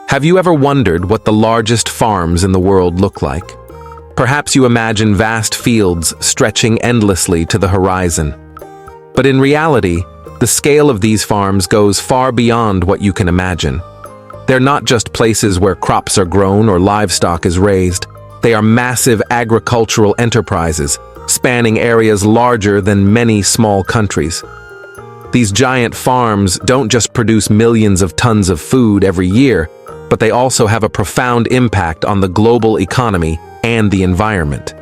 Have you ever wondered what the largest farms in the world look like? Perhaps you imagine vast fields stretching endlessly to the horizon. But in reality, the scale of these farms goes far beyond what you can imagine. They're not just places where crops are grown or livestock is raised. They are massive agricultural enterprises, spanning areas larger than many small countries. These giant farms don't just produce millions of tons of food every year, but they also have a profound impact on the global economy and the environment.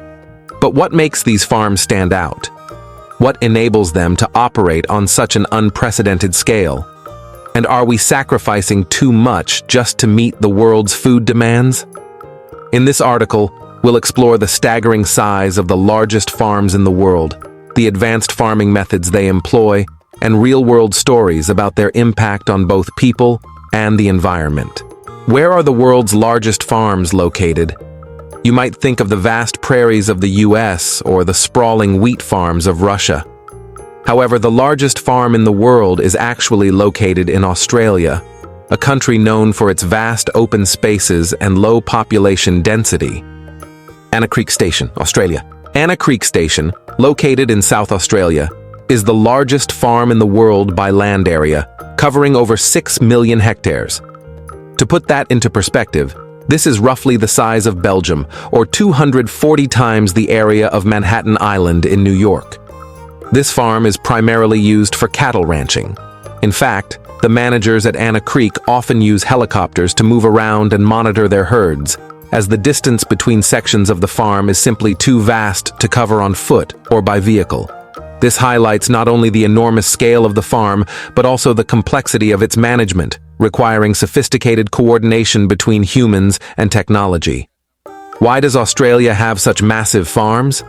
But what makes these farms stand out? What enables them to operate on such an unprecedented scale? And are we sacrificing too much just to meet the world's food demands? In this article, we'll explore the staggering size of the largest farms in the world, the advanced farming methods they employ, and real-world stories about their impact on both people and the environment. Where are the world's largest farms located? You might think of the vast prairies of the US or the sprawling wheat farms of Russia. However, the largest farm in the world is actually located in Australia, a country known for its vast open spaces and low population density. Anna Creek Station, Australia. Anna Creek Station, located in South Australia, is the largest farm in the world by land area, covering over 6 million hectares. To put that into perspective, this is roughly the size of Belgium, or 240 times the area of Manhattan Island in New York. This farm is primarily used for cattle ranching. In fact, the managers at Anna Creek often use helicopters to move around and monitor their herds, as the distance between sections of the farm is simply too vast to cover on foot or by vehicle. This highlights not only the enormous scale of the farm, but also the complexity of its management, requiring sophisticated coordination between humans and technology. Why does Australia have such massive farms?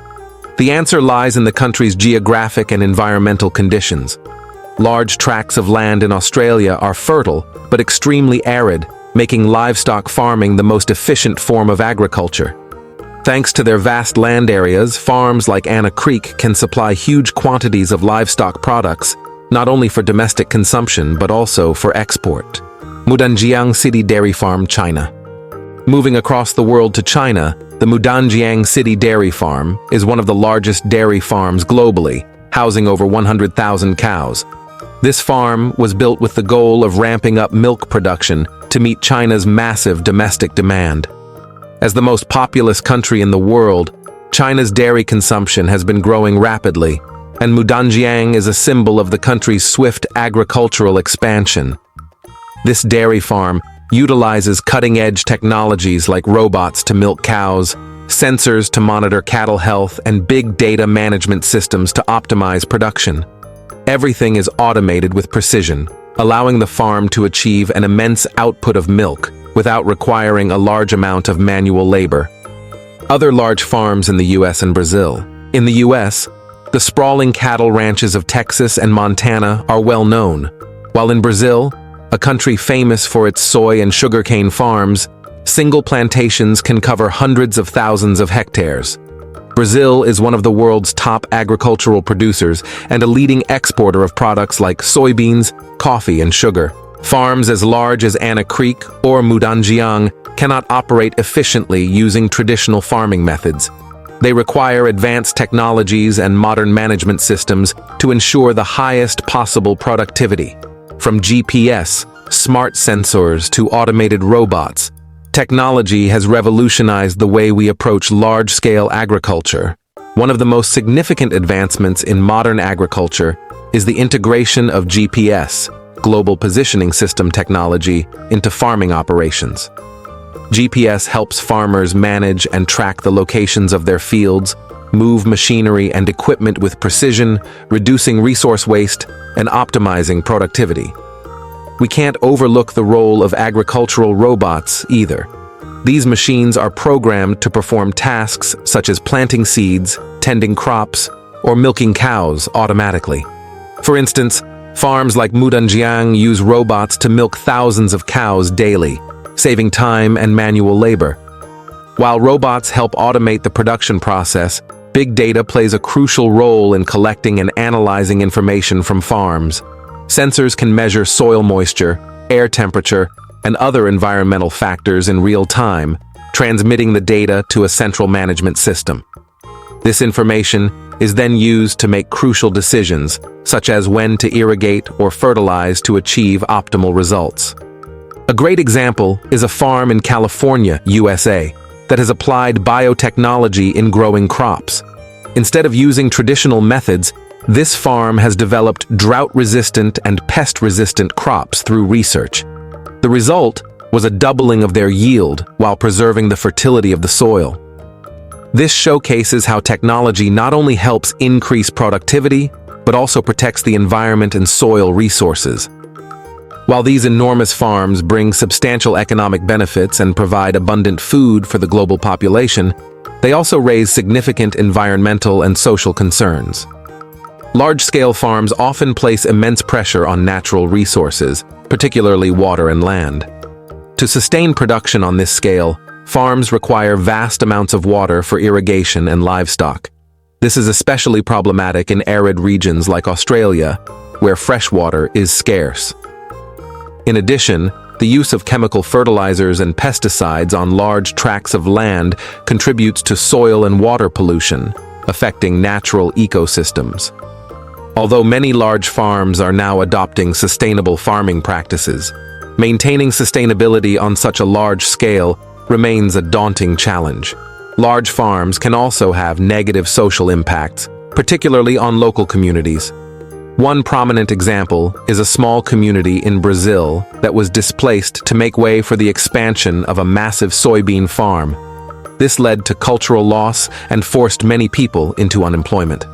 The answer lies in the country's geographic and environmental conditions. Large tracts of land in Australia are fertile, but extremely arid, making livestock farming the most efficient form of agriculture. Thanks to their vast land areas, farms like Anna Creek can supply huge quantities of livestock products, not only for domestic consumption but also for export. Mudanjiang City Dairy Farm, China. Moving across the world to China, the Mudanjiang City Dairy Farm is one of the largest dairy farms globally, housing over 100,000 cows. This farm was built with the goal of ramping up milk production to meet China's massive domestic demand. As the most populous country in the world, China's dairy consumption has been growing rapidly, and Mudanjiang is a symbol of the country's swift agricultural expansion. This dairy farm utilizes cutting-edge technologies like robots to milk cows, sensors to monitor cattle health, and big data management systems to optimize production. Everything is automated with precision, allowing the farm to achieve an immense output of milk without requiring a large amount of manual labor. Other large farms in the US and Brazil. In the US, the sprawling cattle ranches of Texas and Montana are well known, while in Brazil, a country famous for its soy and sugarcane farms, single plantations can cover hundreds of thousands of hectares. Brazil is one of the world's top agricultural producers and a leading exporter of products like soybeans, coffee, and sugar. Farms as large as Anna Creek or Mudanjiang cannot operate efficiently using traditional farming methods. They require advanced technologies and modern management systems to ensure the highest possible productivity. From GPS, smart sensors to automated robots, technology has revolutionized the way we approach large-scale agriculture. One of the most significant advancements in modern agriculture is the integration of GPS, Global Positioning System technology, into farming operations. GPS helps farmers manage and track the locations of their fields, move machinery and equipment with precision, reducing resource waste and optimizing productivity. We can't overlook the role of agricultural robots either. These machines are programmed to perform tasks such as planting seeds, tending crops, or milking cows automatically. For instance, farms like Mudanjiang use robots to milk thousands of cows daily, saving time and manual labor. While robots help automate the production process, big data plays a crucial role in collecting and analyzing information from farms. Sensors can measure soil moisture, air temperature, and other environmental factors in real time, transmitting the data to a central management system. This information is then used to make crucial decisions, such as when to irrigate or fertilize to achieve optimal results. A great example is a farm in California, USA, that has applied biotechnology in growing crops. Instead of using traditional methods, this farm has developed drought-resistant and pest-resistant crops through research. The result was a doubling of their yield while preserving the fertility of the soil. This showcases how technology not only helps increase productivity, but also protects the environment and soil resources. While these enormous farms bring substantial economic benefits and provide abundant food for the global population, they also raise significant environmental and social concerns. Large-scale farms often place immense pressure on natural resources, particularly water and land. To sustain production on this scale, farms require vast amounts of water for irrigation and livestock. This is especially problematic in arid regions like Australia, where fresh water is scarce. In addition, the use of chemical fertilizers and pesticides on large tracts of land contributes to soil and water pollution, affecting natural ecosystems. Although many large farms are now adopting sustainable farming practices, maintaining sustainability on such a large scale remains a daunting challenge. Large farms can also have negative social impacts, particularly on local communities. One prominent example is a small community in Brazil that was displaced to make way for the expansion of a massive soybean farm. This led to cultural loss and forced many people into unemployment.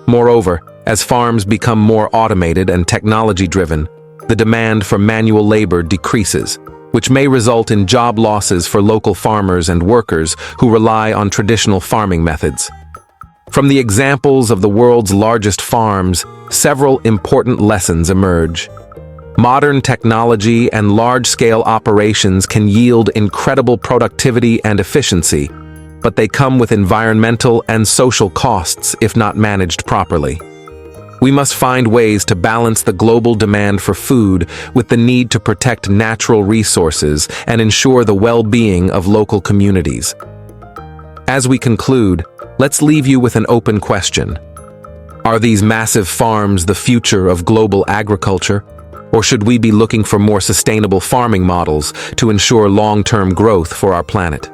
Moreover, as farms become more automated and technology-driven, the demand for manual labor decreases, which may result in job losses for local farmers and workers who rely on traditional farming methods. From the examples of the world's largest farms, several important lessons emerge. Modern technology and large-scale operations can yield incredible productivity and efficiency, but they come with environmental and social costs if not managed properly. We must find ways to balance the global demand for food with the need to protect natural resources and ensure the well-being of local communities. As we conclude, let's leave you with an open question. Are these massive farms the future of global agriculture? Or should we be looking for more sustainable farming models to ensure long-term growth for our planet?